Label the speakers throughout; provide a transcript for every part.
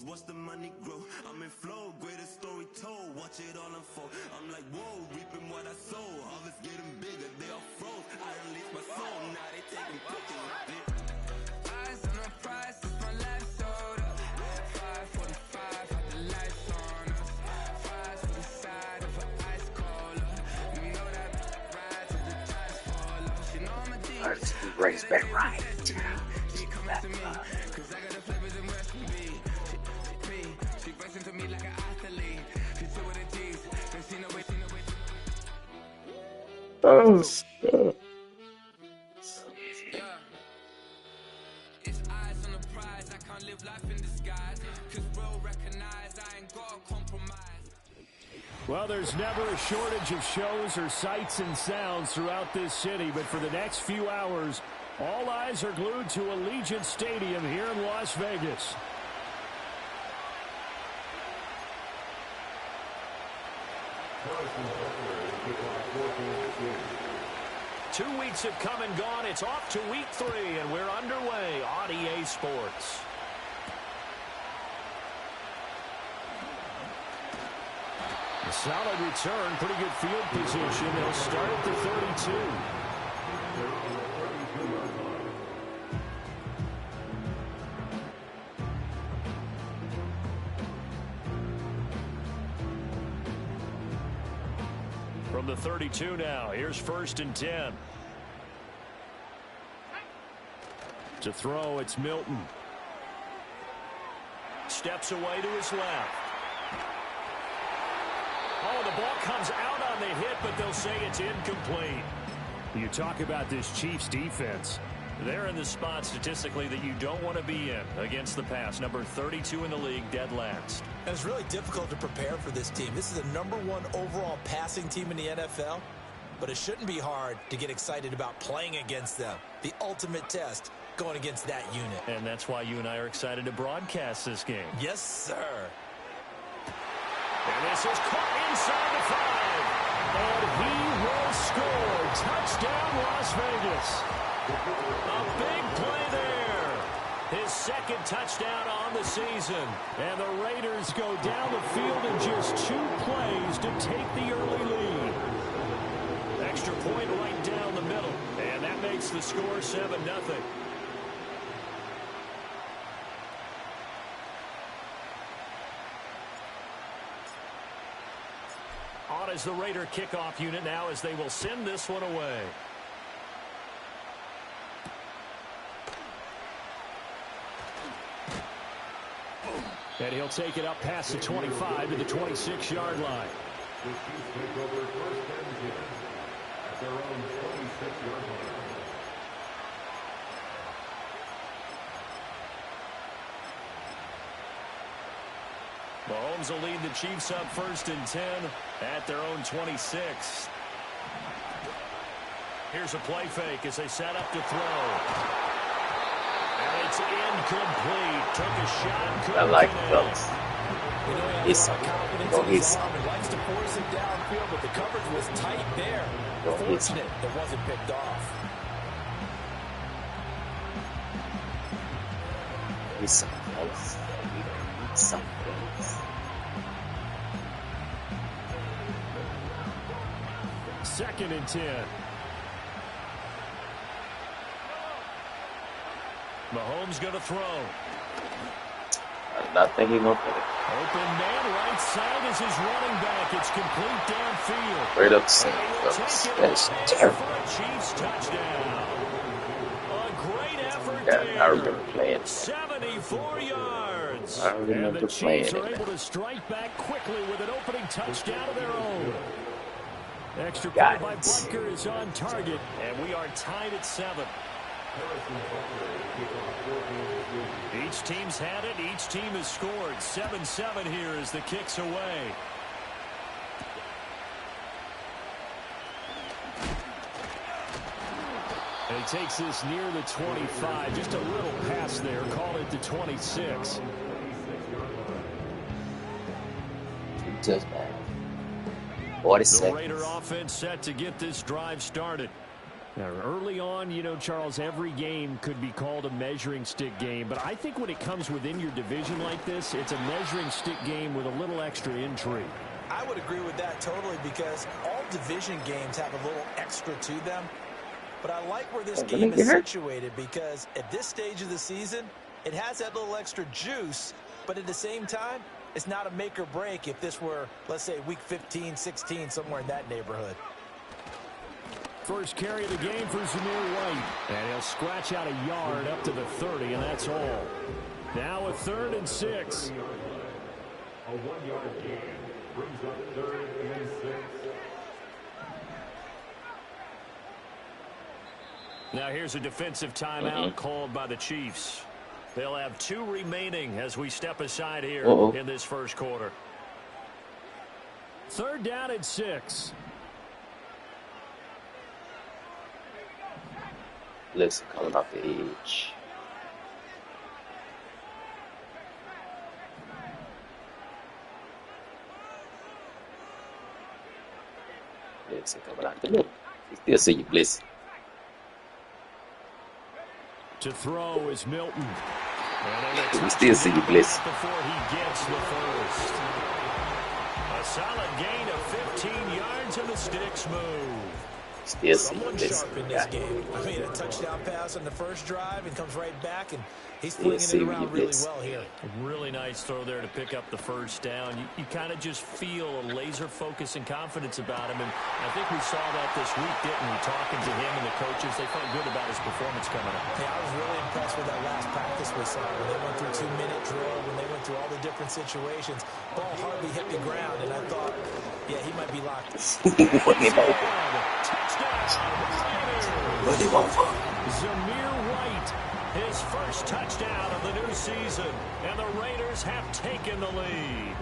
Speaker 1: Watch the money grow. I'm in flow, greatest story told. Watch it all unfold. I'm like, whoa, reaping what I sow. Harvest getting bigger, they all froze. I release my soul, now they taking pictures. Eyes on the prize, since my life sold up. 5:45, had the lights on us. Fries for the side of an ice cola. You know that ride till the tires fall off. You know I'm a deep.
Speaker 2: Let's race back right.
Speaker 1: She coming to me, cause I got the flavors and recipe. She racing to me like an athlete. She do what it is. They see no way, see no way.
Speaker 2: Oh,
Speaker 1: It's eyes on the prize. I can't live life in disguise. Cause real recognize I ain't got to compromise.
Speaker 3: Well, there's never a shortage of shows or sights and sounds throughout this city, but for the next few hours, all eyes are glued to Allegiant Stadium here in Las Vegas. 2 weeks have come and gone. It's off to week 3, and we're underway on EA Sports. A solid return, pretty good field position. They'll start at the 32. From the 32 now, here's 1st and 10. To throw, it's Milton. Steps away to his left. Oh, the ball comes out on the hit, but they'll say it's incomplete. You talk about this Chiefs defense. They're in the spot statistically that you don't want to be in against the pass. Number 32 in the league, dead last.
Speaker 4: And it's really difficult to prepare for this team. This is the #1 overall passing team in the NFL, but it shouldn't be hard to get excited about playing against them. The ultimate test going against that unit.
Speaker 3: And that's why you and I are excited to broadcast this game.
Speaker 4: Yes, sir.
Speaker 3: And this is caught inside the 5. And he will score. Touchdown, Las Vegas. A big play there. His 2nd touchdown on the season. And the Raiders go down the field in just 2 plays to take the early lead. Extra point right down the middle. And that makes the score 7-0. On as the Raider kickoff unit now as they will send this one away. And he'll take it up past the 25 to the 26-yard line. Mahomes will lead the Chiefs up 1st and 10 at their own 26. Here's a play fake as they set up to throw. And it's incomplete. Took a shot.
Speaker 2: I like those. He's
Speaker 4: likes to force it downfield, but the coverage was tight there. Fortunate that wasn't picked off.
Speaker 2: He's close. So close.
Speaker 3: 2nd and 10. Mahomes going to throw.
Speaker 2: Nothing he won't put it.
Speaker 3: Open man right side is his running back. It's complete downfield.
Speaker 2: Straight up saying, folks. That's terrible.
Speaker 3: Chiefs touchdown. A great effort
Speaker 2: Yeah,
Speaker 3: there.
Speaker 2: I remember playing.
Speaker 3: 74 yards.
Speaker 2: I remember
Speaker 3: and the
Speaker 2: playing
Speaker 3: Chiefs are
Speaker 2: it.
Speaker 3: able to strike back quickly with an opening touchdown of their own. Extra
Speaker 2: Got
Speaker 3: point by
Speaker 2: it.
Speaker 3: Butker is on target, and we are tied at 7. Each team's had it. Each team has scored. 7-7 here as the kick's away. he takes this near the 25. Just a little pass there. Call it the 26.
Speaker 2: Just man. 46
Speaker 3: The Raider offense set to get this drive started. Now, early on, you know, Charles, every game could be called a measuring stick game. But I think when it comes within your division like this, it's a measuring stick game with a little extra intrigue.
Speaker 4: I would agree with that totally because all division games have a little extra to them. But I like where this game is situated because at this stage of the season, it has that little extra juice. But at the same time, it's not a make or break if this were, let's say, week 15, 16, somewhere in that neighborhood.
Speaker 3: First carry of the game for Zamir White. And he'll scratch out a yard up to the 30, and that's all. Now a 3rd and 6.
Speaker 5: A 1-yard gain brings up 3rd and 6.
Speaker 3: Now here's a defensive timeout called by the Chiefs. They'll have 2 remaining as we step aside here in this first quarter. 3rd down and 6.
Speaker 2: Listen, coming off the edge. Listen, coming out the middle. Still see you, Bliss.
Speaker 3: To throw is Milton.
Speaker 2: We still see you, Bliss.
Speaker 3: Before he gets the first. A solid gain of 15 yards and the sticks move.
Speaker 2: Still see you,
Speaker 4: Someone
Speaker 2: Bliss.
Speaker 4: sharp in this game. I mean, a touchdown pass on the first drive and comes right back, and he's flinging it around really well here.
Speaker 3: A really nice throw there to pick up the first down. You kind of just feel a laser focus and confidence about him, and I think we saw that this week, didn't we? Talking to him and the coaches, they felt good about his performance coming up.
Speaker 4: Hey, I was really impressed with that last practice we saw when they went through a 2-minute drill, when they went through all the different situations. Ball hardly hit the ground, and I thought, yeah, he might be locked.
Speaker 3: Zamir White, his first touchdown of the new season, and the Raiders have taken the lead.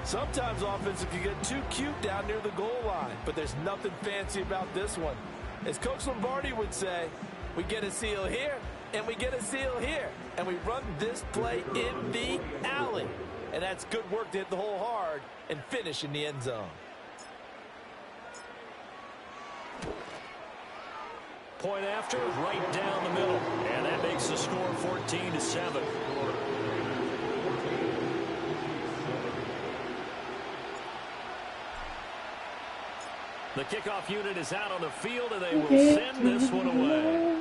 Speaker 6: Sometimes offenses can get too cute down near the goal line, but there's nothing fancy about this one. As Coach Lombardi would say, we get a seal here, and we get a seal here, and we run this play in the alley. And that's good work to hit the hole hard and finish in the end zone.
Speaker 3: Point after, right down the middle. And that makes the score 14-7. The kickoff unit is out on the field, and they will send this one away.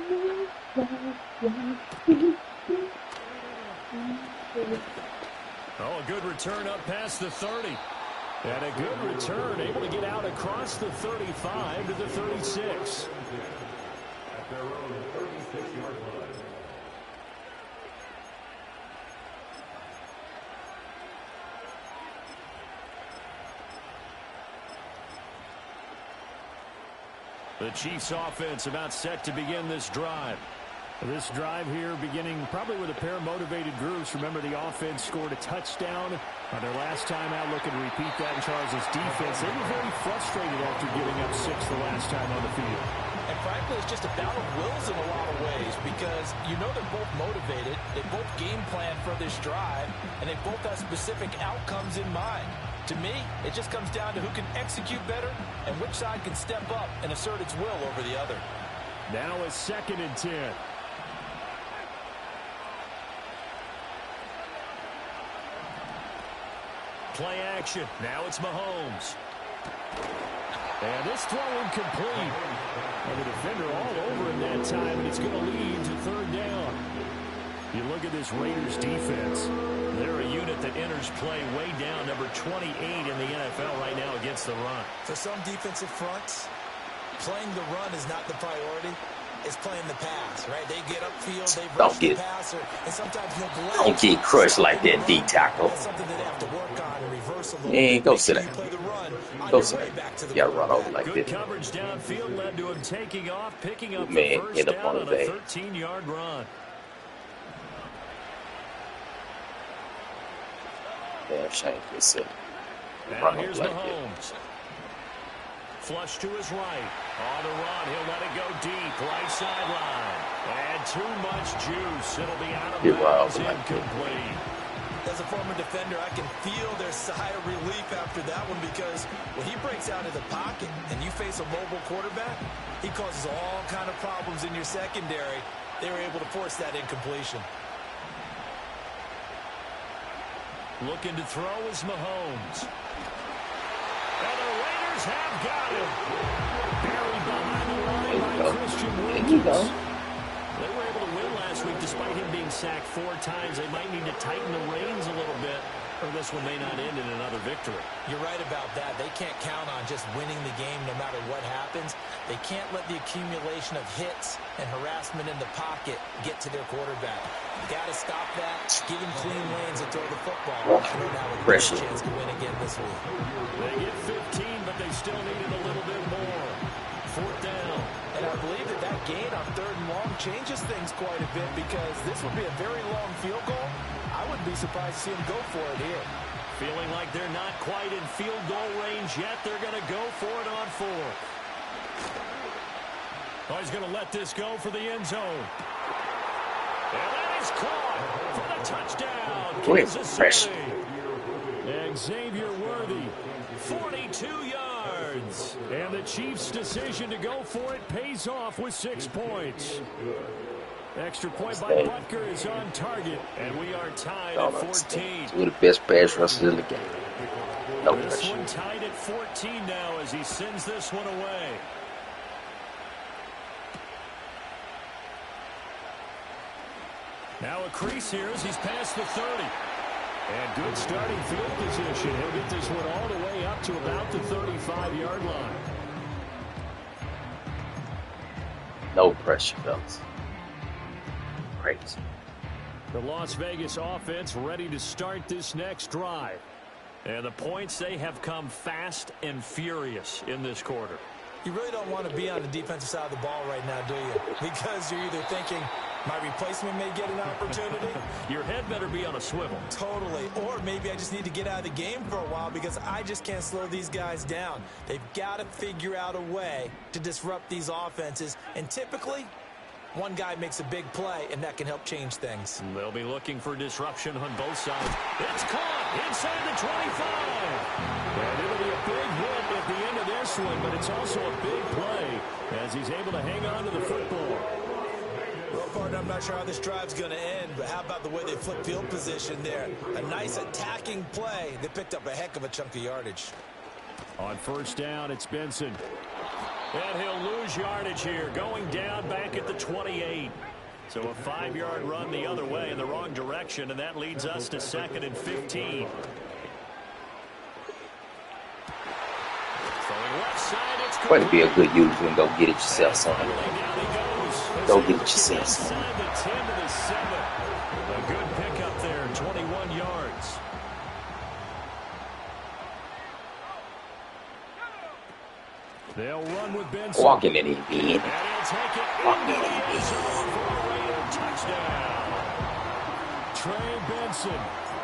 Speaker 3: Oh, a good return up past the 30. And a good return, able to get out across the 35 to the 36.
Speaker 5: At their own 36-yard line.
Speaker 3: The Chiefs offense about set to begin this drive. This drive here beginning probably with a pair of motivated groups. Remember, the offense scored a touchdown on their last time out. Looking to repeat that in Charles' defense. They were very frustrated after giving up 6 the last time on the field.
Speaker 4: And frankly, it's just a battle of wills in a lot of ways because you know they're both motivated. They both game plan for this drive, and they both have specific outcomes in mind. To me, it just comes down to who can execute better and which side can step up and assert its will over the other.
Speaker 3: Now a 2nd and 10. Play action. Now it's Mahomes. And this throw incomplete. And the defender all over him that time, and it's going to lead to 3rd down. You look at this Raiders defense. They're a unit that enters play way down, number 28 in the NFL right now against the run.
Speaker 4: For some defensive fronts, playing the run is not the priority. It's playing the pass, right? They get upfield, they rush the passer, and sometimes neglect.
Speaker 2: Don't get crushed like that, D tackle.
Speaker 4: That's something that they have to work on and reverse a little
Speaker 2: Hey,
Speaker 4: bit.
Speaker 2: go sit down. Go sit down. You gotta run over like
Speaker 3: Good
Speaker 2: this.
Speaker 3: coverage downfield led to him taking off, picking up
Speaker 2: Man,
Speaker 3: the first
Speaker 2: get up
Speaker 3: down
Speaker 2: on
Speaker 3: on
Speaker 2: the
Speaker 3: a
Speaker 2: bag.
Speaker 3: 13-yard run.
Speaker 2: Damn shame yourself.
Speaker 3: Now
Speaker 2: Run
Speaker 3: here's
Speaker 2: over like
Speaker 3: Mahomes. flush to his right. On the run, he'll let it go deep, right sideline. And too much juice. It'll be out of bounds, incomplete.
Speaker 4: As a former defender, I can feel their sigh of relief after that one, because when he breaks out of the pocket and you face a mobile quarterback, he causes all kind of problems in your secondary. They were able to force that incompletion.
Speaker 3: Looking to throw is Mahomes. And the Raiders have got him. Buried behind the line by Christian Riquez. They were able to win last week despite him being sacked 4 times. They might need to tighten the reins a little bit, or this one may not end in another victory.
Speaker 4: You're right about that. They can't count on just winning the game no matter what happens. They can't let the accumulation of hits and harassment in the pocket get to their quarterback. You got to stop that. Give him clean lanes and throw the football. I don't have a great chance to win again this week.
Speaker 3: They get 15, but they still needed a little bit more. 4th down.
Speaker 4: And I believe that gain on 3rd and long changes things quite a bit, because this would be a very long field goal. I wouldn't be surprised to see him go for it here.
Speaker 3: Feeling like they're not quite in field goal range yet. They're going to go for it on 4th. Oh, he's going to let this go for the end zone. And that is caught for the touchdown. Kansas City. And Xavier Worthy, 42 yards. And the Chiefs' decision to go for it pays off with 6 points. Extra point by Butker is on target. And we are tied at 14.
Speaker 2: Two of the best pass rushers in the game. No
Speaker 3: this
Speaker 2: pressure.
Speaker 3: one tied at 14 now as he sends this one away. Now a crease here as he's past the 30. And good starting field position. He'll get this one all the way up to about the 35-yard line.
Speaker 2: No pressure, fellas. Crazy.
Speaker 3: The Las Vegas offense ready to start this next drive. And the points, they have come fast and furious in this quarter.
Speaker 4: You really don't want to be on the defensive side of the ball right now, do you? Because you're either thinking, my replacement may get an opportunity.
Speaker 3: Your head better be on a swivel.
Speaker 4: Totally. Or maybe I just need to get out of the game for a while because I just can't slow these guys down. They've got to figure out a way to disrupt these offenses. And typically, one guy makes a big play, and that can help change things.
Speaker 3: They'll be looking for disruption on both sides. It's caught inside the 25. And it'll be a big hit at the end of this one, but it's also a big play as he's able to hang on to the football.
Speaker 4: Well, partner, I'm not sure how this drive's going to end, but how about the way they flip field position there? A nice attacking play. They picked up a heck of a chunk of yardage.
Speaker 3: On 1st down, it's Benson. And he'll lose yardage here, going down back at the 28. So a 5-yard run the other way in the wrong direction, and that leads us to 2nd and 15. Left side, it's
Speaker 2: Going to be a good user and go get it yourself, son. Go get it yourself, son.
Speaker 3: A good pickup there, 21 yards. They'll run with Benson.
Speaker 2: Walking in the end.
Speaker 3: And he'll take it into the end zone for a Raider touchdown. Trey Benson,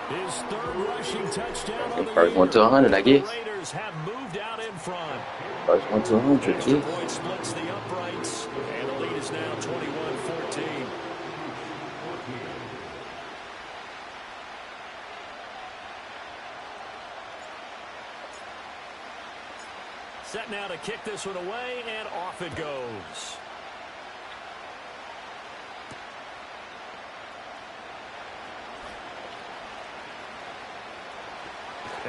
Speaker 3: his 3rd rushing touchdown on the
Speaker 2: First one to 100, I guess.
Speaker 3: The Raiders have moved out in front.
Speaker 2: First one to 100,
Speaker 3: Extra
Speaker 2: yeah.
Speaker 3: point splits the uprights, and the lead is now 21-14. Set now to kick this one away, and off it goes.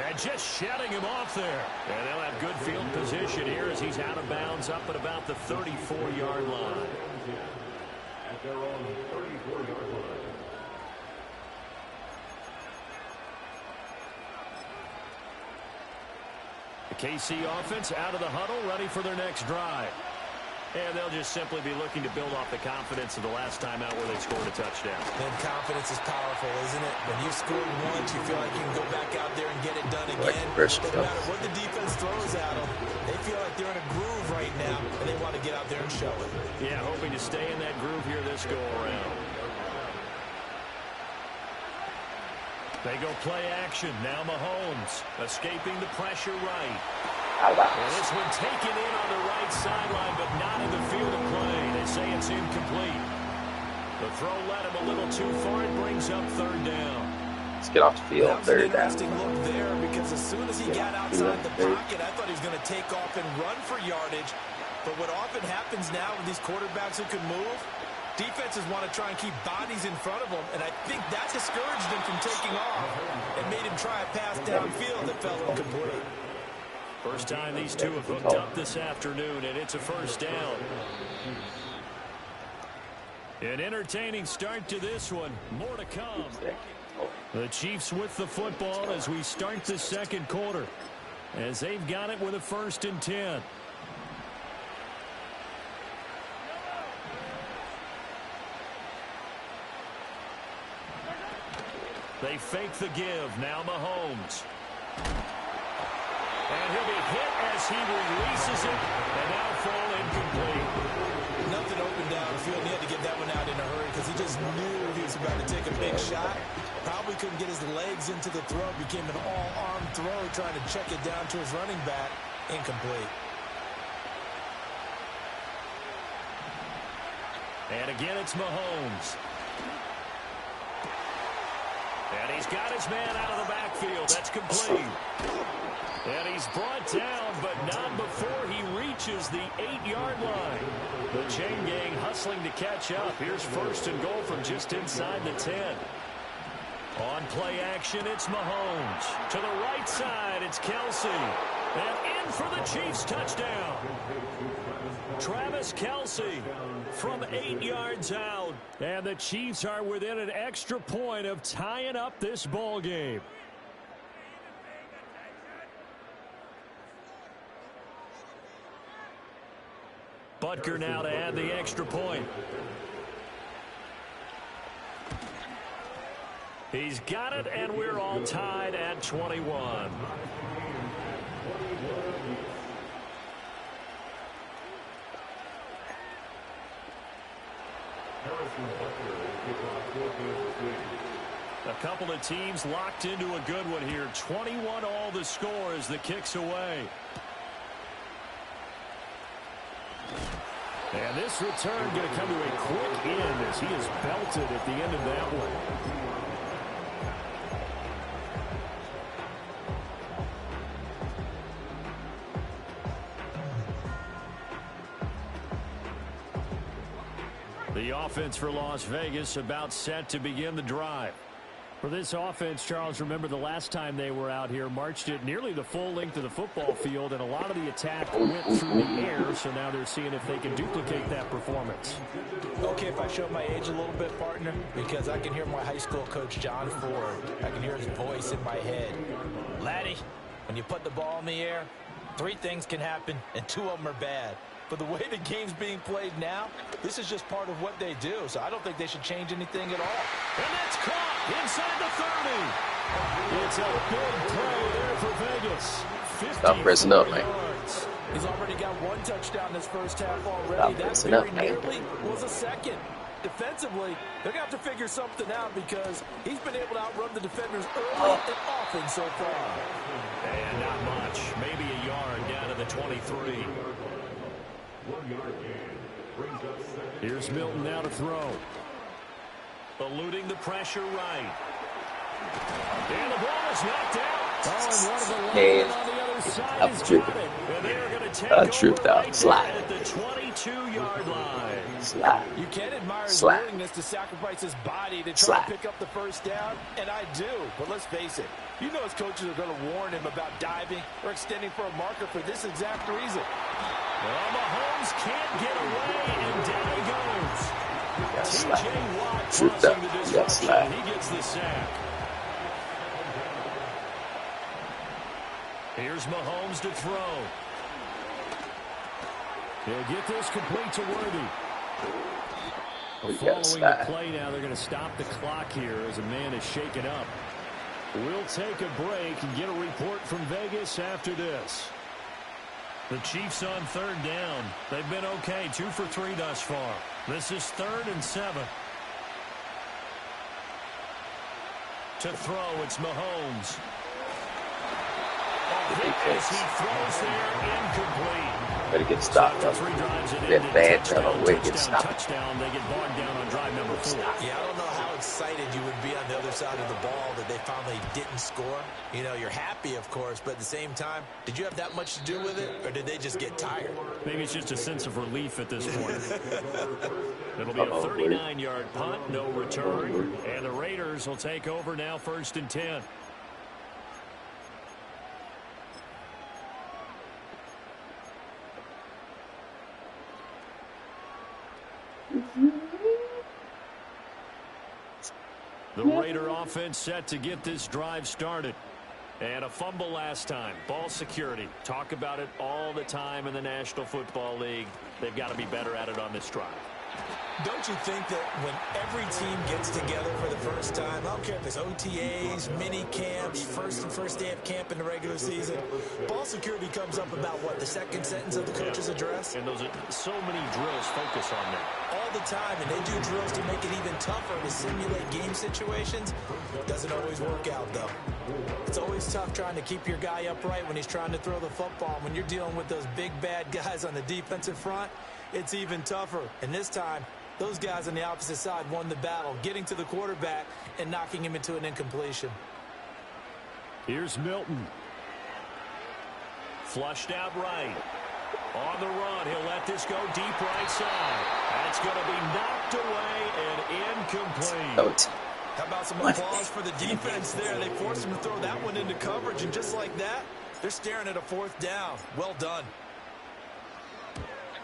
Speaker 3: And just shutting him off there. And they'll have good field position here as he's out of bounds up at about the 34-yard line.
Speaker 5: At their own 34-yard line.
Speaker 3: The KC offense out of the huddle, ready for their next drive. And they'll just simply be looking to build off the confidence of the last time out where they scored a touchdown.
Speaker 4: And confidence is powerful, isn't it? When you've scored once, you feel like you can go back out there and get it done again. No matter what the defense throws at them, they feel like they're in a groove right now, and they want to get out there and show it.
Speaker 3: Yeah, hoping to stay in that groove here this go-around. They go play action. Now Mahomes escaping the pressure right.
Speaker 2: Out of
Speaker 3: And
Speaker 2: bounds.
Speaker 3: this one taken in on the right sideline, but not in the field of play. They say it's incomplete. The throw led him a little too far. It brings up third down.
Speaker 2: Let's get off the field.
Speaker 4: That was an
Speaker 2: Third down.
Speaker 4: interesting look there because as soon as he got outside the pocket, I thought he was going to take off and run for yardage. But what often happens now with these quarterbacks who can move, defenses want to try and keep bodies in front of them, and I think that discouraged him from taking off and made him try a pass downfield that fell incomplete.
Speaker 3: First time these two have hooked up this afternoon, and it's a first down. An entertaining start to this one. More to come. The Chiefs with the football as we start the second quarter, as they've got it with a 1st and 10. They fake the give. Now Mahomes. And he'll be hit as he releases it, and now fall incomplete.
Speaker 4: Nothing open downfield. He had to get that one out in a hurry because he just knew he was about to take a big shot. Probably couldn't get his legs into the throw. Became an all-arm throw, trying to check it down to his running back. Incomplete.
Speaker 3: And again, it's Mahomes. And he's got his man out of the backfield. That's complete. And he's brought down, but not before he reaches the 8-yard line. The chain gang hustling to catch up. Here's 1st and goal from just inside the 10. On play action, it's Mahomes. To the right side, it's Kelsey. And in for the Chiefs touchdown. Travis Kelsey from 8 yards out. And the Chiefs are within an extra point of tying up this ball game. Butker now to add the extra point. He's got it, and we're all tied at 21. A couple of teams locked into a good one here. 21 all the score as the kick's away. And this return going to come to a quick end as he is belted at the end of that one. The offense for Las Vegas about set to begin the drive. For this offense, Charles, remember the last time they were out here, marched it nearly the full length of the football field, and a lot of the attack went through the air, so now they're seeing if they can duplicate that performance.
Speaker 4: Okay, if I show my age a little bit, partner, because I can hear my high school coach, John Ford. I can hear his voice in my head. Laddie, when you put the ball in the air, 3 things can happen, and 2 of them are bad. But the way the game's being played now, this is just part of what they do. So I don't think they should change anything at all.
Speaker 3: And that's caught inside the 30. It's a big play there for Vegas.
Speaker 2: Stop pressing up, man.
Speaker 4: He's already got 1 touchdown this first half already.
Speaker 2: Stop
Speaker 4: That
Speaker 2: pressing
Speaker 4: very
Speaker 2: up, man.
Speaker 4: nearly was a second. Defensively, they're going to have to figure something out because he's been able to outrun the defenders early and often so far.
Speaker 3: And not much. Maybe a yard down to the 23. Here's Milton now to throw. Eluding the pressure right. And the ball is knocked out. Oh, and one of the linemen on the other side is got it. And they are going to take over right
Speaker 2: Slide.
Speaker 3: at the 22-yard line.
Speaker 2: Slide.
Speaker 4: You can admire his
Speaker 2: Slide.
Speaker 4: willingness to sacrifice his body to try
Speaker 2: Slide.
Speaker 4: to pick up the first down, and I do. But let's face it, you know his coaches are going to warn him about diving or extending for a marker for this exact reason.
Speaker 3: Well, Mahomes can't get away, and down he goes. T.J. Watt causing the disruption. He gets the sack. Here's Mahomes to throw. He'll get this complete to Worthy. Following the play now, they're going to stop the clock here as a man is shaken up. We'll take a break and get a report from Vegas after this. The Chiefs on 3rd down. They've been okay, 2 for 3 thus far. This is 3rd and 7. To throw, it's Mahomes. hit as he throws there incomplete.
Speaker 2: Better get stopped up. That bad turnover, we get stopped.
Speaker 3: Touchdown, they get bogged down on drive number 4.
Speaker 4: Yeah, I don't know how excited you would be on the other side of the ball that they finally didn't score. You know, you're happy, of course, but at the same time, did you have that much to do with it, or did they just get tired?
Speaker 3: Maybe it's just a sense of relief at this point. It'll be a 39-yard punt, no return, and the Raiders will take over now, 1st and 10. The Raider offense set to get this drive started. And a fumble last time. Ball security. Talk about it all the time in the National Football League. They've got to be better at it on this drive.
Speaker 4: Don't you think that when every team gets together for the first time, I don't care if it's OTAs, mini camps, first day of camp in the regular season, ball security comes up about what, the second sentence of the coach's address?
Speaker 3: And those are so many drills focus on that.
Speaker 4: All the time, and they do drills to make it even tougher to simulate game situations. Doesn't always work out, though. It's always tough trying to keep your guy upright when he's trying to throw the football. When you're dealing with those big, bad guys on the defensive front, it's even tougher. And this time, those guys on the opposite side won the battle, getting to the quarterback and knocking him into an incompletion.
Speaker 3: Here's Milton. Flushed out right. On the run, he'll let this go deep right side. That's going to be knocked away and incomplete.
Speaker 4: How about some applause for the defense there? They forced him to throw that one into coverage, and just like that, they're staring at a 4th down. Well done.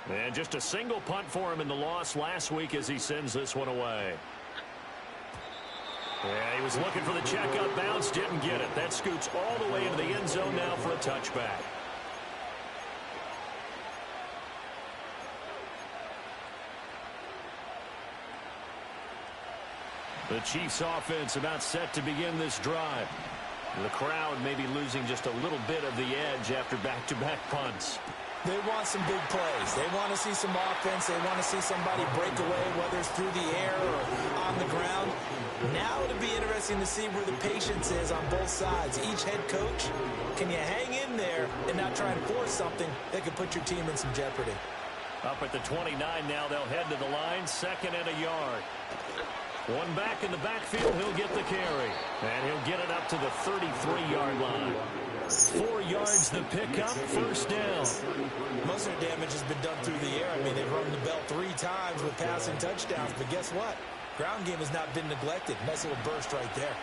Speaker 3: And just a single punt for him in the loss last week as he sends this one away. Yeah, he was looking for the checkup bounce, didn't get it. That scoots all the way into the end zone now for a touchback. The Chiefs offense about set to begin this drive. The crowd may be losing just a little bit of the edge after back-to-back punts.
Speaker 4: They want some big plays. They want to see some offense. They want to see somebody break away, whether it's through the air or on the ground. Now it'll be interesting to see where the patience is on both sides. Each head coach, can you hang in there and not try and force something that could put your team in some jeopardy?
Speaker 3: Up at the 29 now, they'll head to the line, 2nd and a yard. One back in the backfield, he'll get the carry. And he'll get it up to the 33-yard line. 4 yards the pickup, 1st down.
Speaker 4: Most of the damage has been done through the air. I mean, they've rung the bell 3 times with passing touchdowns. But guess what? Ground game has not been neglected. Nice little burst right there.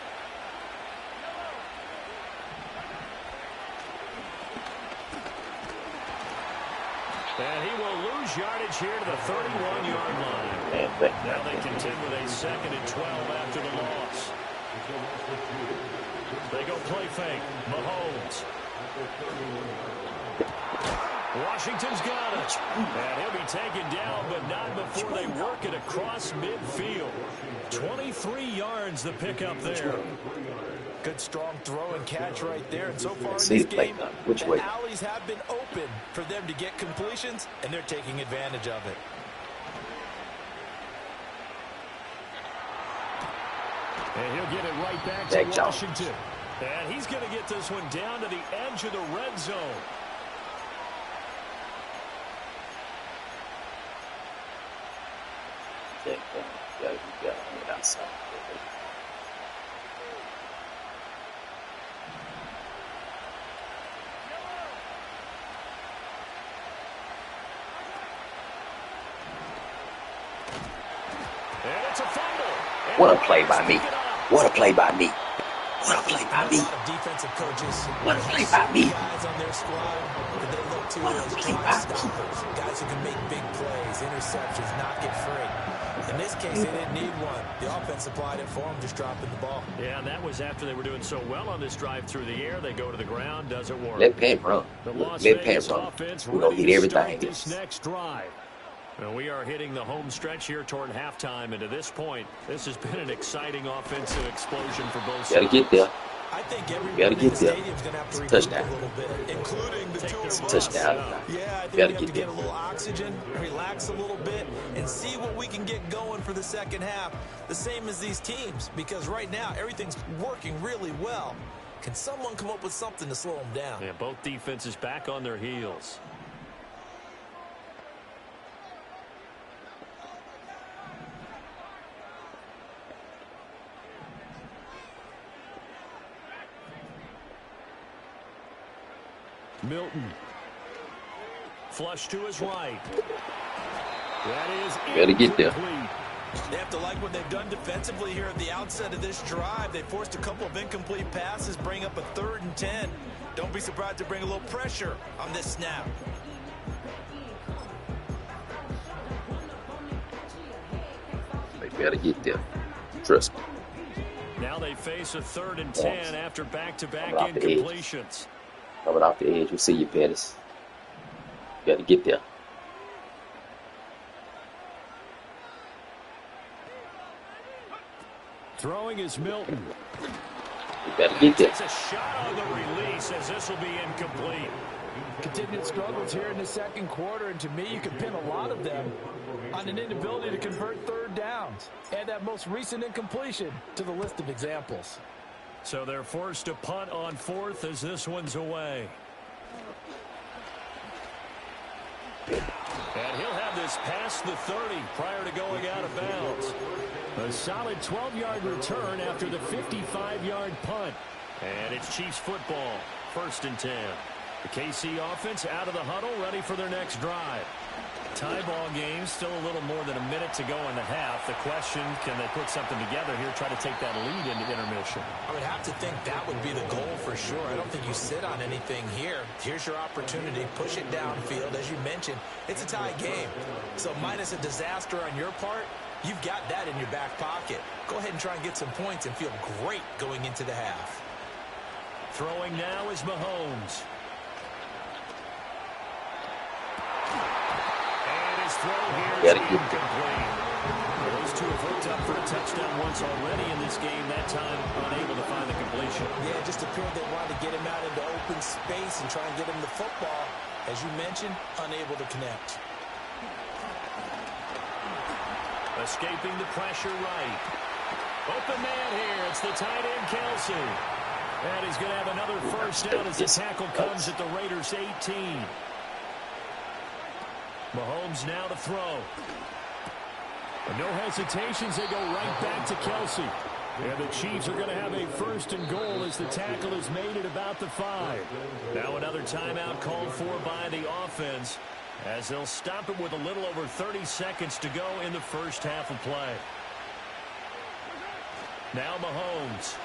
Speaker 3: And he will lose yardage here to the 31-yard line. Now they contend with a 2nd and 12 after the loss. They go play fake. Mahomes. Washington's got it. And he'll be taken down, but not before they work it across midfield. 23 yards the pickup there.
Speaker 4: Good strong throw and catch right there. And so far in this game, the alleys have been open for them to get completions, and they're taking advantage of it.
Speaker 3: And he'll get it right back to Washington. And he's going to get this one down to the edge of the red zone. And it's a fumble.
Speaker 2: What a play by me. What a play by me. What a play by me.
Speaker 4: Defensive coaches.
Speaker 2: What a play by me.
Speaker 4: Guys on their squad that they look to as crime stoppers. Guys who can make big plays, interceptions, knock it free. In this case, they didn't need one. The offense supplied it for them, just dropping the ball.
Speaker 3: Yeah, and that was after they were doing so well on this drive through the air. They go to the ground, doesn't work.
Speaker 2: Let Pam run. Let Pam run. We're going to get everything.
Speaker 3: This next drive. Well, we are hitting the home stretch here toward halftime, and to this point, this has been an exciting offensive explosion for both sides.
Speaker 2: Got to get there.
Speaker 4: I think everybody in the stadium's going to have to regroup a little bit, including the two of us.
Speaker 2: Touchdown.
Speaker 4: Yeah, I think we have to get a little oxygen, relax a little bit, and see what we can get going for the second half, the same as these teams, because right now everything's working really well. Can someone come up with something to slow them down?
Speaker 3: Yeah, both defenses back on their heels. Milton. Flush to his right. That is
Speaker 2: Better get there.
Speaker 3: incomplete.
Speaker 4: They have to like what they've done defensively here at the outset of this drive. They forced a couple of incomplete passes, bring up a 3rd and 10. Don't be surprised to bring a little pressure on this snap.
Speaker 2: They better get there. Trust me.
Speaker 3: Now they face a 3rd and 10 after back-to-back
Speaker 2: Coming off the edge.
Speaker 3: incompletions.
Speaker 2: Coming off the edge. We see you, Pettis. Got to get there.
Speaker 3: Throwing is Milton.
Speaker 2: You better get there.
Speaker 3: Takes a shot on the release as this will be incomplete.
Speaker 6: Continued struggles here in the second quarter, and to me, you can pin a lot of them on an inability to convert 3rd downs. Add that most recent incompletion to the list of examples.
Speaker 3: So they're forced to punt on 4th as this one's away. And he'll have this past the 30 prior to going out of bounds. A solid 12-yard return after the 55-yard punt. And it's Chiefs football, 1st and 10. The KC offense out of the huddle, ready for their next drive. Tie ball game, still a little more than a minute to go in the half. The question, can they put something together here, try to take that lead into intermission?
Speaker 4: I would have to think that would be the goal for sure. I don't think you sit on anything here. Here's your opportunity. Push it downfield. As you mentioned, it's a tie game. So minus a disaster on your part, you've got that in your back pocket. Go ahead and try and get some points and feel great going into the half.
Speaker 3: Throwing now is Mahomes. Throw here is incomplete. Those two have hooked up for a touchdown once already in this game. That time unable to find the completion.
Speaker 4: Yeah, it just appeared they wanted to get him out into open space and try and get him the football. As you mentioned, unable to connect.
Speaker 3: Escaping the pressure right. Open man here. It's the tight end, Kelsey. And he's going to have another first down as the tackle comes at the Raiders' 18. Mahomes now to throw. No hesitations. They go right back to Kelsey. And the Chiefs are going to have a 1st and goal as the tackle is made at about the 5. Now another timeout called for by the offense as they'll stop it with a little over 30 seconds to go in the first half of play. Now Mahomes.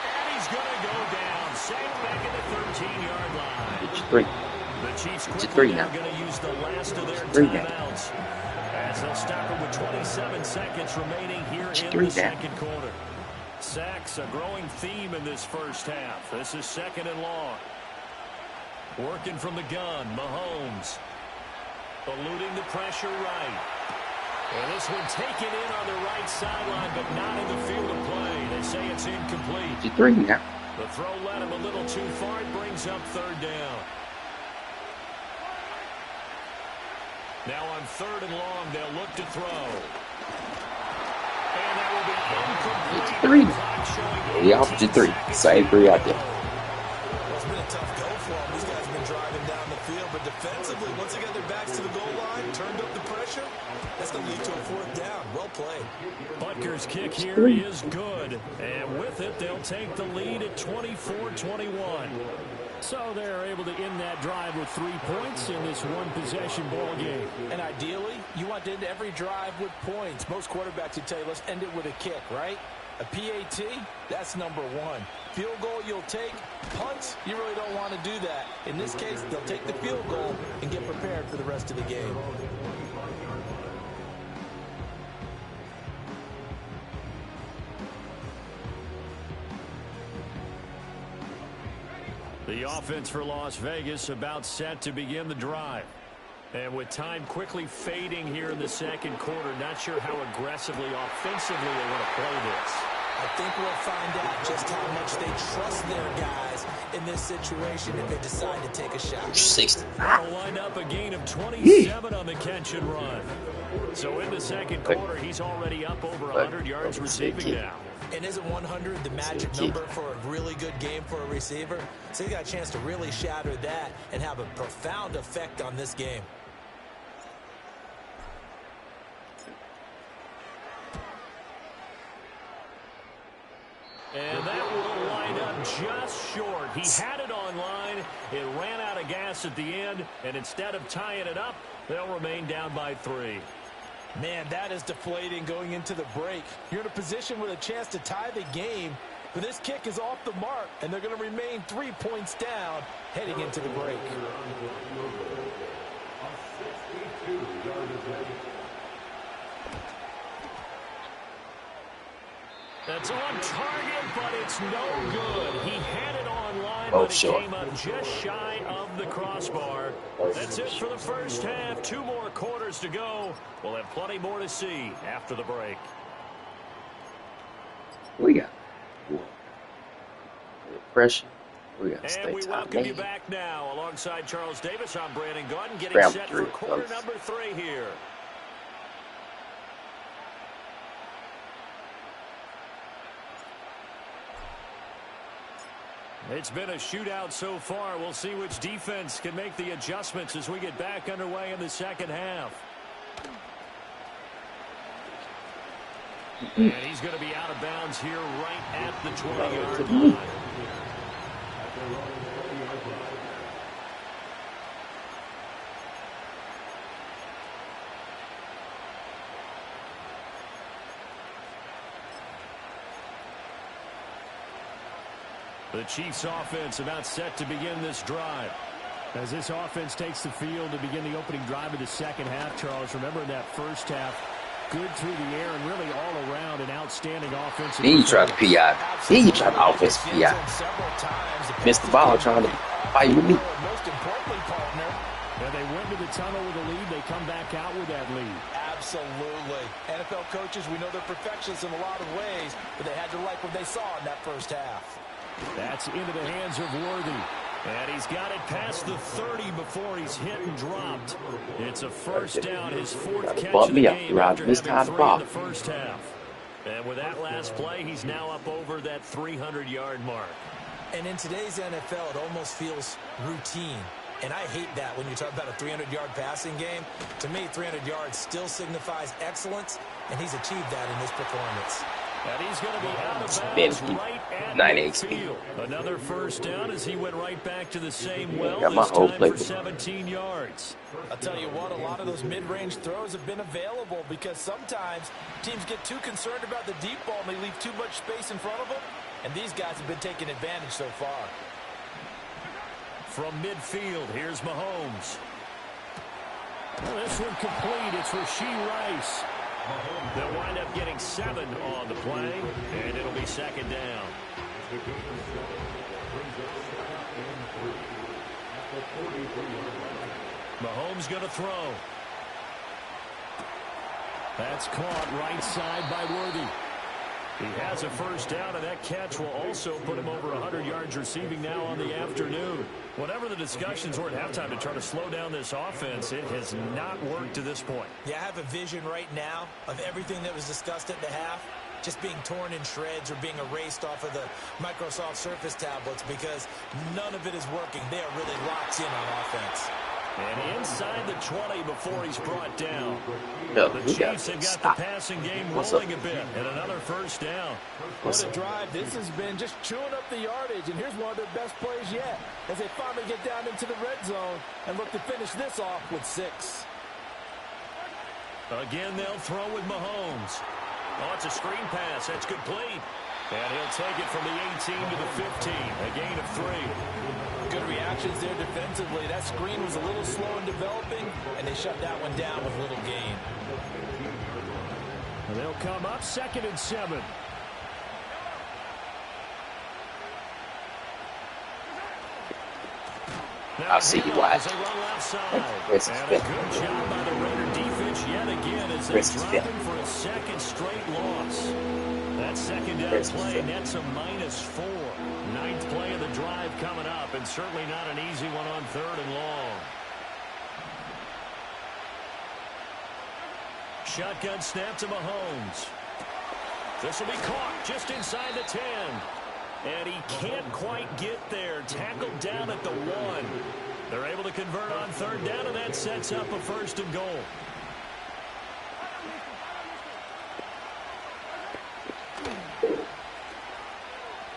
Speaker 3: And he's going to go down. Sacked back at the 13-yard line.
Speaker 2: It's 3.
Speaker 3: The Chiefs
Speaker 2: It's
Speaker 3: quickly
Speaker 2: 3 now.
Speaker 3: going to use the last of their
Speaker 2: 3 now.
Speaker 3: timeouts as they'll stop it with 27 seconds remaining here in
Speaker 2: 3
Speaker 3: the
Speaker 2: now.
Speaker 3: second quarter. Sacks, a growing theme in this first half. This is 2nd and long. Working from the gun, Mahomes. Eluding the pressure right. And this one taken in on the right sideline, but not in the field of play. They say it's incomplete.
Speaker 2: It's 3 now.
Speaker 3: The throw led him a little too far. It brings up 3rd down. Now on 3rd and long, they'll look to throw. And that will be incomplete.
Speaker 2: It's 3. The opposite 3. Same 3 out there.
Speaker 4: Well, it's been a tough go for them. These guys have been driving down the field, but defensively, once they got their backs to the goal line, turned up the pressure, that's going to lead to a 4th down. Well played.
Speaker 3: Butker's kick here is good. And with it, they'll take the lead at 24-21. So they're able to end that drive with 3 points in this one-possession ball game.
Speaker 4: And ideally, you want to end every drive with points. Most quarterbacks would tell you, let's end it with a kick, right? A PAT, that's number 1. Field goal you'll take. Punts, you really don't want to do that. In this case, they'll take the field goal and get prepared for the rest of the game.
Speaker 3: The offense for Las Vegas about set to begin the drive. And with time quickly fading here in the second quarter, not sure how aggressively, offensively they want to play this.
Speaker 4: I think we'll find out just how much they trust their guys in this situation if they decide to take a shot.
Speaker 2: 60.
Speaker 3: They'll wind up a gain of 27 on the catch and run. So in the second quarter, he's already up over 100 yards receiving now.
Speaker 4: And isn't 100 the magic number for a really good game for a receiver? So he got a chance to really shatter that and have a profound effect on this game.
Speaker 3: And that will line up just short. He had it on line. It ran out of gas at the end. And instead of tying it up, they'll remain down by 3.
Speaker 6: Man, that is deflating going into the break. You're in a position with a chance to tie the game, but this kick is off the mark, and they're going to remain 3 points down heading into the break.
Speaker 3: That's on target, but it's no good. He had it on line, but it came up just shy of the crossbar. That's it for the first half. 2 more quarters to go. We'll have plenty more to see after the break.
Speaker 2: We got pressure. We got to stay
Speaker 3: And we
Speaker 2: top.
Speaker 3: welcome you back now. Alongside Charles Davis, I'm Brandon Gordon, getting set for quarter number 3 here. It's been a shootout so far. We'll see which defense can make the adjustments as we get back underway in the second half. And he's going to be out of bounds here right at the 20-yard line. The Chiefs offense about set to begin this drive.
Speaker 7: As this offense takes the field to begin the opening drive of the second half, Charles, remember in that first half, good through the air and really all around an outstanding offensive.
Speaker 2: Then you try to PI. Then you try to offensive PI. Missed the ball trying to fight with me.
Speaker 6: Most importantly, partner.
Speaker 7: Yeah, they went to the tunnel with a lead. They come back out with that lead.
Speaker 6: Absolutely. NFL coaches, we know they're perfectionists in a lot of ways, but they had to like what they saw in that first half.
Speaker 3: That's into the hands of Worthy. And he's got it past the 30 before he's hit and dropped. It's a first down, his 4th catch of the game after having 3 in the first half. And with that last play, he's now up over that 300-yard mark.
Speaker 4: And in today's NFL, it almost feels routine. And I hate that when you talk about a 300-yard passing game. To me, 300 yards still signifies excellence, and he's achieved that in this performance.
Speaker 3: And he's going to be out of bounds right at midfield. Another first down as he went right back to the same well, this time for 17 yards.
Speaker 6: I'll tell you what, a lot of those mid-range throws have been available because sometimes teams get too concerned about the deep ball and they leave too much space in front of them. And these guys have been taking advantage so far.
Speaker 3: From midfield, here's Mahomes. Well, this one complete. It's Rashee Rice. They'll wind up getting 7 on the play, and it'll be second down. Mahomes going to throw. That's caught right side by Worthy. He has a first down, and that catch will also put him over 100 yards receiving now on the afternoon. Whatever the discussions were at halftime to try to slow down this offense, it has not worked to this point.
Speaker 4: Yeah, I have a vision right now of everything that was discussed at the half just being torn in shreds or being erased off of the Microsoft Surface tablets because none of it is working. They are really locked in on offense.
Speaker 3: And inside the 20 before he's brought down.
Speaker 2: No,
Speaker 3: the Chiefs have got the passing game rolling a bit. And another first down.
Speaker 6: What a drive. This has been just chewing up the yardage. And here's one of their best plays yet as they finally get down into the red zone and look to finish this off with 6.
Speaker 3: Again, they'll throw with Mahomes. Oh, it's a screen pass. That's complete. And he'll take it from the 18 to the 15. A gain of 3.
Speaker 6: Good reactions there defensively. That screen was a little slow in developing, and they shut that one down with little gain.
Speaker 7: And they'll come up 2nd and 7.
Speaker 2: I'll see you why.
Speaker 3: And a good job by the Raider defense yet again as they drop him for a second straight loss. That second down play nets a -4. 9th play of the drive coming up, and certainly not an easy one on 3rd and long.
Speaker 7: shotgun snap to Mahomes. This will be caught just inside the 10. And he can't quite get there. Tackled down at the 1. They're able to convert on third down, and that sets up a 1st and goal.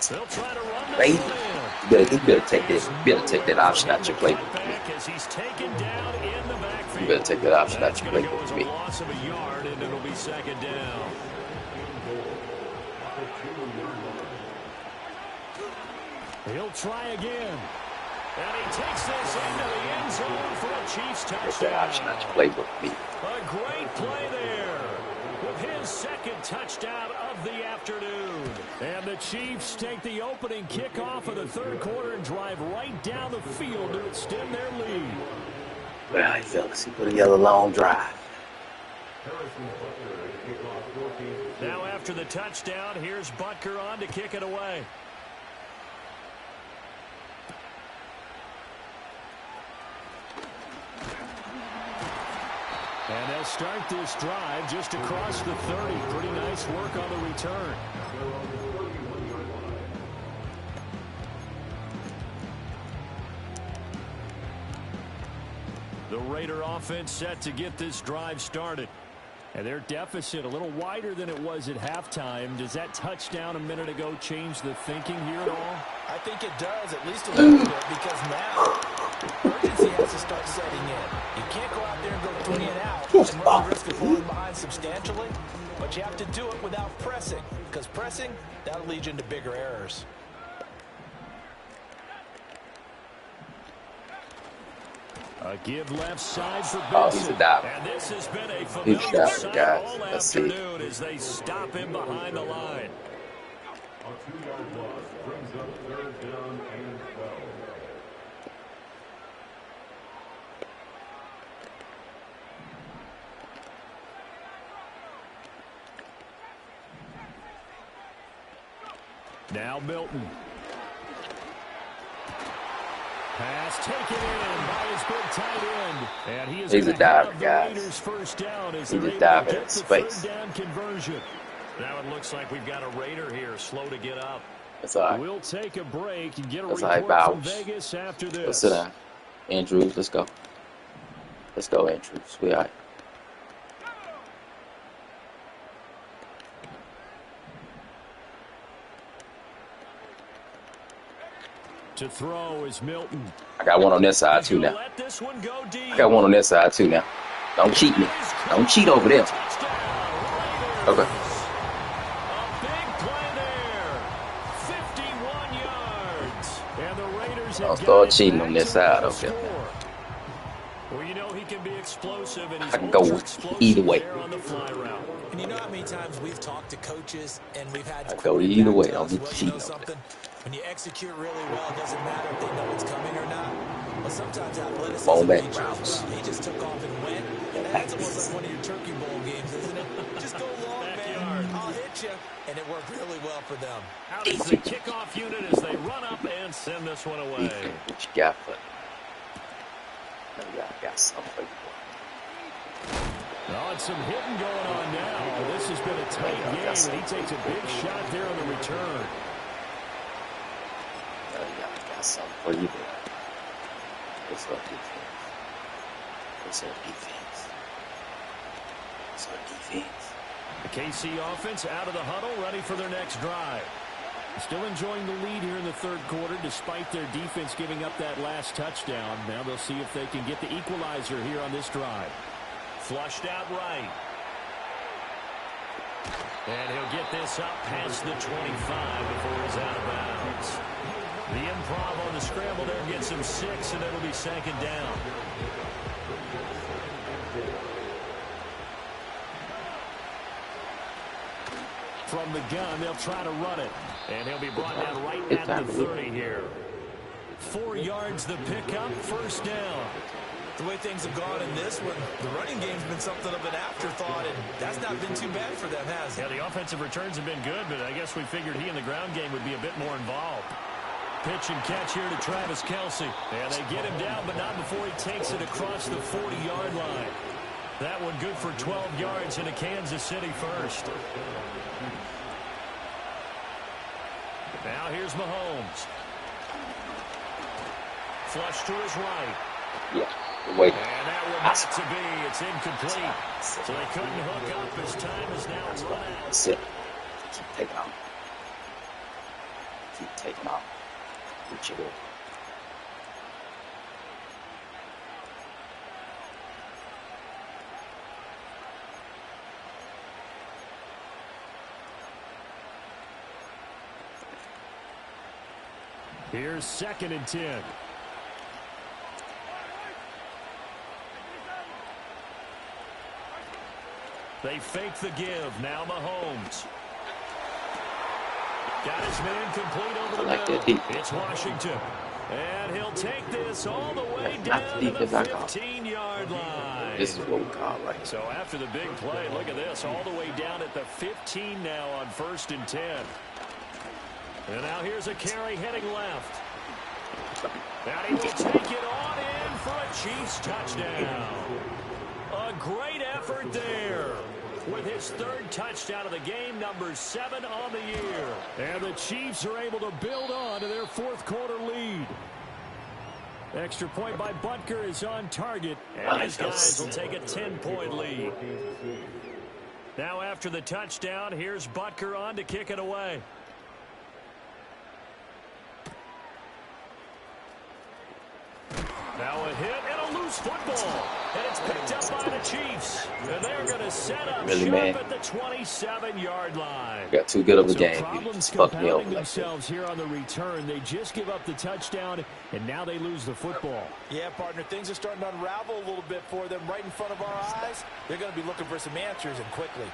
Speaker 7: They'll try to run this one in.
Speaker 2: You better take that option out your playbook. You better take that option out your playbook for me.
Speaker 7: Loss of a yard, and it'll be 2nd down. He'll try again. And he takes this into the end zone for a Chiefs touchdown.
Speaker 2: Take that option out your playbook for me.
Speaker 7: A great play there with his 2nd touchdown of the afternoon. And the Chiefs take the opening kickoff of the 3rd quarter and drive right down the field to extend their lead.
Speaker 2: Well, hey, fellas, he put together a long drive.
Speaker 7: Now after the touchdown, here's Butker on to kick it away. And they'll start this drive just across the 30. Pretty nice work on the return. The Raider offense set to get this drive started. And their deficit a little wider than it was at halftime. Does that touchdown a minute ago change the thinking here at all?
Speaker 4: I think it does, at least a little bit, because now urgency has to start setting in. You can't go out there and go 3 and out and run the risk of falling behind substantially, but you have to do it without pressing, because pressing, that'll lead you into bigger errors.
Speaker 7: A give left side for Benson.
Speaker 2: Oh, he's a diver.
Speaker 7: And this has been a
Speaker 2: He's
Speaker 7: familiar
Speaker 2: a
Speaker 7: sight
Speaker 2: diver,
Speaker 7: all
Speaker 2: guys. Let's see.
Speaker 7: afternoon as they stop him behind the line.
Speaker 5: A 2-yard loss brings up 3rd down and 12.
Speaker 7: Now Milton. Pass taken in by his big tight end. And he is
Speaker 2: He's a diver, guys.
Speaker 7: Raiders first down as
Speaker 2: He's
Speaker 7: they're
Speaker 2: a
Speaker 7: able
Speaker 2: diver
Speaker 7: to
Speaker 2: in
Speaker 7: get the
Speaker 2: space.
Speaker 7: 3rd down conversion. Now it looks like we've got a Raider here slow to get up.
Speaker 2: That's all right.
Speaker 7: We'll take a break and get a
Speaker 2: That's all right,
Speaker 7: report from
Speaker 2: Bowers.
Speaker 7: Vegas after this.
Speaker 2: Let's sit down. Andrews, let's go. Let's go, Andrews. We all right.
Speaker 7: To throw is Milton.
Speaker 2: I got one on this side, too, now.
Speaker 7: Let this one go deep.
Speaker 2: I got one on this side, too, now. Don't cheat me. Don't cheat over there. Okay.
Speaker 7: A big play there. 51 yards. And the Raiders
Speaker 2: Don't
Speaker 7: have
Speaker 2: start
Speaker 7: got it
Speaker 2: cheating
Speaker 7: back
Speaker 2: on this
Speaker 7: to
Speaker 2: side,
Speaker 7: the
Speaker 2: okay.
Speaker 7: score. Well, you know he can be explosive, and he's
Speaker 2: I can go
Speaker 7: ultra-explosive
Speaker 2: either way.
Speaker 7: there on the fly route.
Speaker 4: And you know how many times we've talked to coaches and we've had
Speaker 2: I go either way. Don't be
Speaker 4: well, you
Speaker 2: cheating
Speaker 4: know
Speaker 2: on
Speaker 4: something? When you execute really well, it doesn't matter if they know it's coming or not. But sometimes athleticism
Speaker 2: Moment
Speaker 4: leads
Speaker 2: routes.
Speaker 4: you. He just took off and went. And that's almost like one of your Turkey Bowl games, isn't it? Just go long, man. I'll hit you. And it worked really well for them.
Speaker 7: Out is the kickoff unit as they run up and send this one away.
Speaker 2: What you got for me? I got something for you.
Speaker 7: Oh, and some hitting going on now. This has been a tight game, and he takes a big shot there on the return.
Speaker 2: I got something for you there. What's up, defense? What's up, defense? What's up, defense?
Speaker 7: The KC offense out of the huddle, ready for their next drive. Still enjoying the lead here in the 3rd quarter, despite their defense giving up that last touchdown. Now they'll see if they can get the equalizer here on this drive. Flushed out right. And he'll get this up past the 25 before he's out of bounds. The improv on the scramble there gets him 6, and it'll be 2nd down. From the gun, they'll try to run it. And he'll be brought down right at the 30 here. 4 yards the pickup, 1st down.
Speaker 4: The way things have gone in this one, the running game's been something of an afterthought, and that's not been too bad for them, has it?
Speaker 7: Yeah, the offensive returns have been good, but I guess we figured he in the ground game would be a bit more involved. Pitch and catch here to Travis Kelce. And they get him down, but not before he takes it across the 40-yard line. That one good for 12 yards into Kansas City first. Now here's Mahomes. Flush to his right.
Speaker 2: Yeah, wait.
Speaker 7: And that will not to be. It's incomplete. So they couldn't hook up. His time is now run out.
Speaker 2: That's it. Keep taking off. Keep taking off. Reach it in.
Speaker 7: Here's 2nd and 10. They fake the give. Now Mahomes. Got his man complete over the middle. It's Washington. And he'll take this all the way down to the 15-yard line.
Speaker 2: This is what we call right.
Speaker 7: So after the big play, look at this. All the way down at the 15 now on 1st and 10. And now here's a carry heading left. And he will take it on in for a Chiefs touchdown. A great effort there with his 3rd touchdown of the game, number 7 on the year. And the Chiefs are able to build on to their 4th quarter lead. Extra point by Butker is on target, and his guys will take a 10-point lead. Now after the touchdown, here's Butker on to kick it away. Now a hit and a loose football. And it's picked up by the Chiefs. And they're going to set up shop at the 27-yard line.
Speaker 2: Got too good of a game.
Speaker 7: Problems compounding themselves here on the return. They just give up the touchdown, and now they lose the football.
Speaker 4: Yeah, partner, things are starting to unravel a little bit for them right in front of our eyes. They're going to be looking for some answers, and quickly.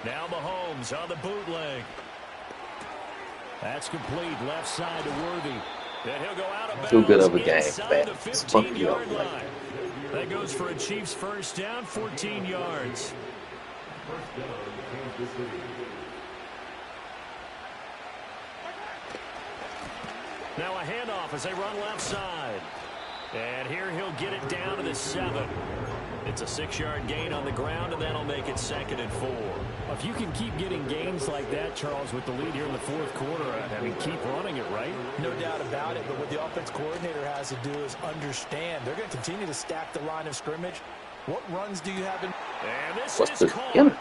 Speaker 7: Now Mahomes on the bootleg. That's complete. Left side to Worthy. And he'll go out of bounds.
Speaker 2: Too good of a game, man.
Speaker 7: The 15-yard line. That goes for a Chiefs first down, 14 yards. Now a handoff as they run left side. And here he'll get it down to the 7. It's a 6-yard gain on the ground, and that'll make it 2nd and 4. If you can keep getting gains like that, Charles, with the lead here in the 4th quarter, I mean, keep running it, right?
Speaker 4: No doubt about it, but what the offense coordinator has to do is understand. They're going to continue to stack the line of scrimmage. What runs do you have in?
Speaker 7: And this is caught.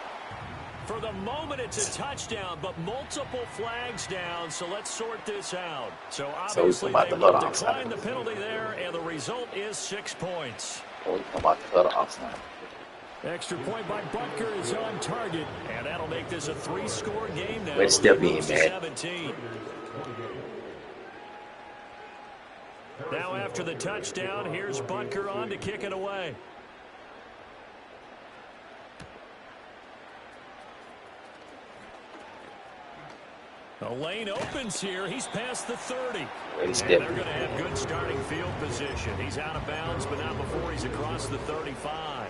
Speaker 7: For the moment, it's a touchdown, but multiple flags down, so let's sort this out. So obviously they will decline the penalty there, and the result is 6 points. Extra point by Butker is on target, and that'll make this a 3-score game now.
Speaker 2: Let's step in, man.
Speaker 7: 17. Now after the touchdown, here's Butker on to kick it away. A lane opens here. He's past the 30. And they're going to have good starting field position. He's out of bounds, but not before he's across the 35.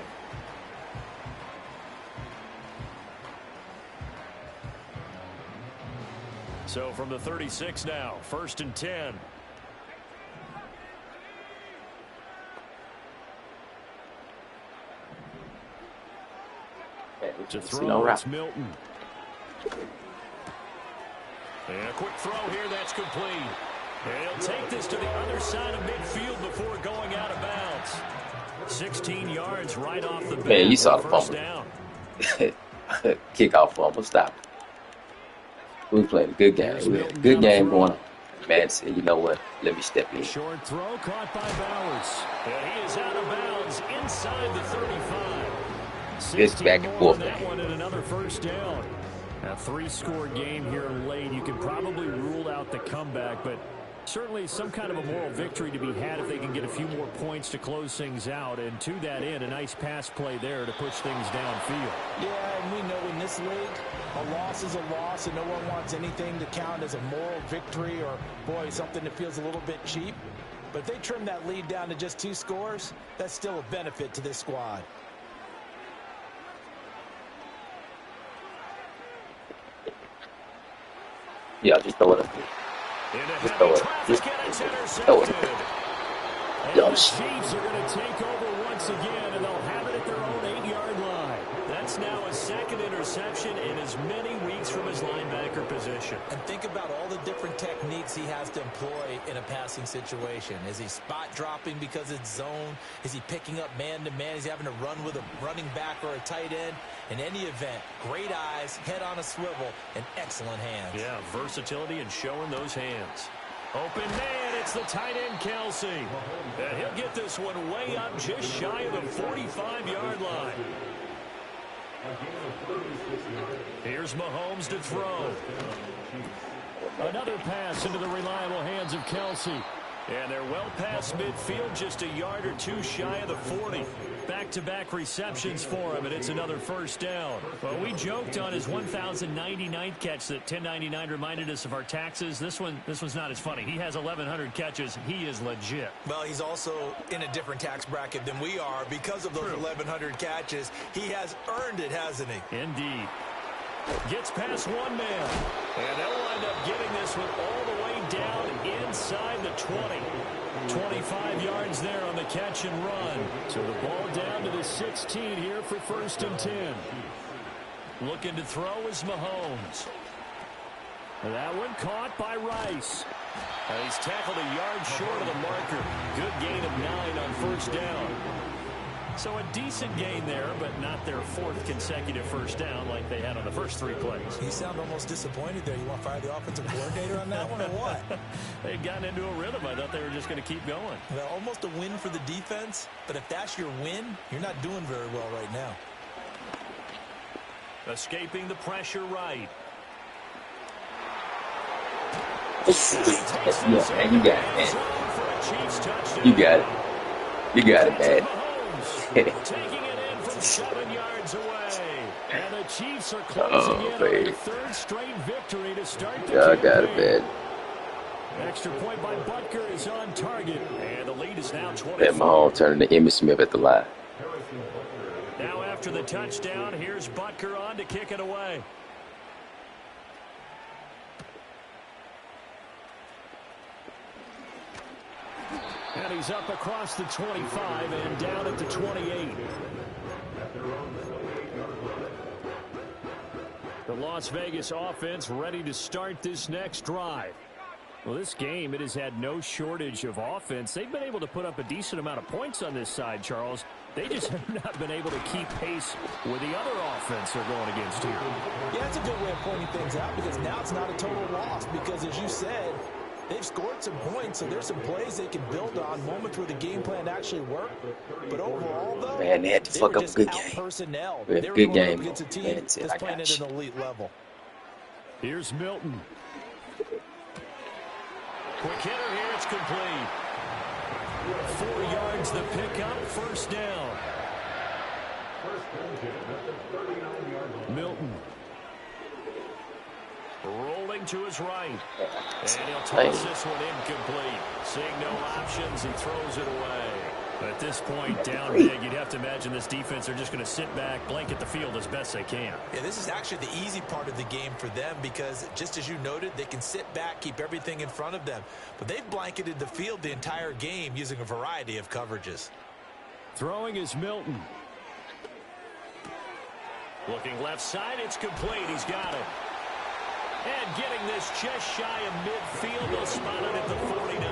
Speaker 7: So from the 36 now, 1st and 10. To throw, it's Milton. And a quick throw here, that's complete. And he'll take this to the other side of midfield before going out of bounds. 16 yards right off the bat.
Speaker 2: Man, you saw the fumble. Kickoff fumble, stop. We played a good game. We had a good game going on. Man said, you know what? Let me step in.
Speaker 7: Short throw caught by Bowers. And he is out of bounds inside the 35.
Speaker 2: Good back and forth.
Speaker 7: That one and another first down. A 3-score game here late. You can probably rule out the comeback, but certainly some kind of a moral victory to be had if they can get a few more points to close things out. And to that end, a nice pass play there to push things downfield.
Speaker 4: Yeah, and we know in this league, a loss is a loss, and no one wants anything to count as a moral victory or, boy, something that feels a little bit cheap. But if they trim that lead down to just 2 scores, that's still a benefit to this squad.
Speaker 2: Yeah, just throw it up. Just throw it. Just throw it.
Speaker 7: And the Chiefs are going to take over once once again, and they'll have it at their own 8-yard line. That's now a second interception in as many weeks from his linebacker position.
Speaker 4: And think about all the different techniques he has to employ in a passing situation. Is he spot dropping because it's zone? Is he picking up man-to-man? Is he having to run with a running back or a tight end? In any event, great eyes, head on a swivel, and excellent hands.
Speaker 7: Yeah, versatility and showing those hands. Open man, it's the tight end, Kelsey. And he'll get this one way up just shy of the 45-yard line. Here's Mahomes to throw. Another pass into the reliable hands of Kelsey. And they're well past midfield, just a yard or two shy of the 40. Back-to-back receptions for him, and it's another first down. Well, we joked on his 1,099th catch that 1099 reminded us of our taxes. This one's not as funny. He has 1,100 catches. He is legit.
Speaker 4: Well, he's also in a different tax bracket than we are because of those 1,100 catches. He has earned it, hasn't he?
Speaker 7: Indeed. Gets past one man. And they'll wind up getting this one all the way down inside the 20. 25 yards there on the catch and run. So the ball down to the 16 here for 1st and 10. Looking to throw is Mahomes. That one caught by Rice. He's tackled a yard short of the marker. Good gain of 9 on 1st down. So a decent gain there, but not their 4th consecutive first down like they had on the first 3 plays.
Speaker 4: You sound almost disappointed there. You want to fire the offensive coordinator on that one or what?
Speaker 7: They'd gotten into a rhythm. I thought they were just going to keep going.
Speaker 4: Well, almost a win for the defense, but if that's your win, you're not doing very well right now.
Speaker 7: Escaping the pressure right.
Speaker 2: Yeah, man, you got it, man. You got it. You got it, man.
Speaker 7: Taking it in from 7 yards away. And the Chiefs are closing in on their 3rd straight victory to start the campaign.
Speaker 2: Got it, man.
Speaker 7: Extra point by Butker is on target. And the lead is now 24.
Speaker 2: That Mahomes turning to Emmitt Smith at the line.
Speaker 7: Now after the touchdown, here's Butker on to kick it away. And he's up across the 25 and down at the 28. The Las Vegas offense ready to start this next drive. Well, this game, it has had no shortage of offense. They've been able to put up a decent amount of points on this side, Charles. They just have not been able to keep pace with the other offense they're going against here.
Speaker 4: Yeah, that's a good way of pointing things out because now it's not a total loss because, as you said, they've scored some points, so there's some plays they can build on, moments where the game plan actually worked. But overall, though,
Speaker 2: man, they had to fuck up a good game.
Speaker 4: Personnel.
Speaker 2: They were good game
Speaker 4: against a team that's playing at an elite level.
Speaker 7: Here's Milton. Quick hitter here, it's complete. 4 yards the pickup, first down. Milton. Rolling to his right. And he'll toss this one incomplete. Seeing no options, he throws it away. But at this point, down big, you'd have to imagine this defense are just going to sit back, blanket the field as best they can.
Speaker 4: Yeah, this is actually the easy part of the game for them because, just as you noted, they can sit back, keep everything in front of them. But they've blanketed the field the entire game using a variety of coverages.
Speaker 7: Throwing is Milton. Looking left side, it's complete. He's got it. And getting this just shy of midfield, they'll spot it at the 49.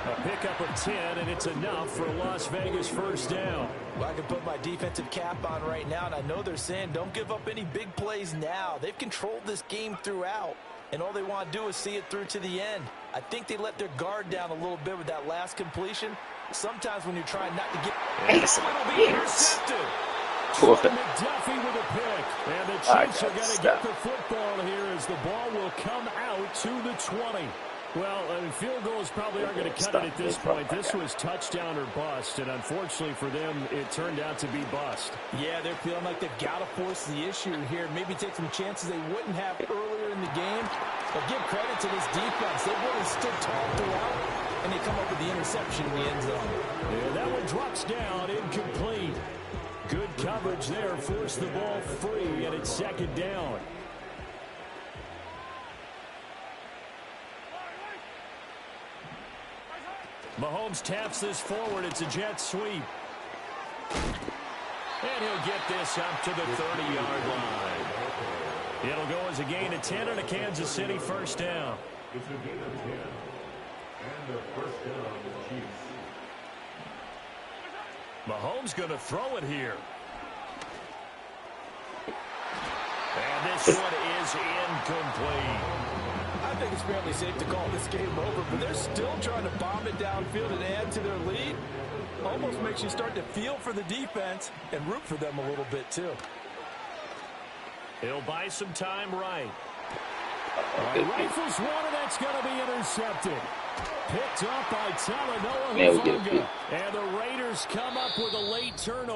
Speaker 7: A pickup of 10, and it's enough for a Las Vegas first down.
Speaker 4: Well, I can put my defensive cap on right now, and I know they're saying don't give up any big plays now. They've controlled this game throughout, and all they want to do is see it through to the end. I think they let their guard down a little bit with that last completion. Sometimes when you're trying not to get...
Speaker 7: It'll be intercepted. McDuffie with a pick. And the Chiefs are going to get the football here as the ball will come out to the 20. Well, field goals probably aren't going to cut it at this point. This was touchdown or bust, and unfortunately for them, it turned out to be bust.
Speaker 4: Yeah, they're feeling like they've got to force the issue here. Maybe take some chances they wouldn't have earlier in the game. But give credit to this defense. They've really stood tall throughout, and they come up with the interception in the end zone.
Speaker 7: Yeah, that one drops down, incomplete. Good coverage there, forced the ball free, and it's second down. Mahomes taps this forward. It's a jet sweep. And he'll get this up to the 30-yard line. It'll go as a gain of 10 and a Kansas City first down.
Speaker 5: It's a gain of 10. And the first down, Chiefs.
Speaker 7: Mahomes going to throw it here. And this one is incomplete.
Speaker 6: I think it's fairly safe to call this game over, but they're still trying to bomb it downfield and add to their lead. Almost makes you start to feel for the defense and root for them a little bit, too.
Speaker 7: He'll buy some time right. Rifles one, and that's going to be intercepted. Picked up by Talanoa Hufanga. And the Raiders come up with a late turnover.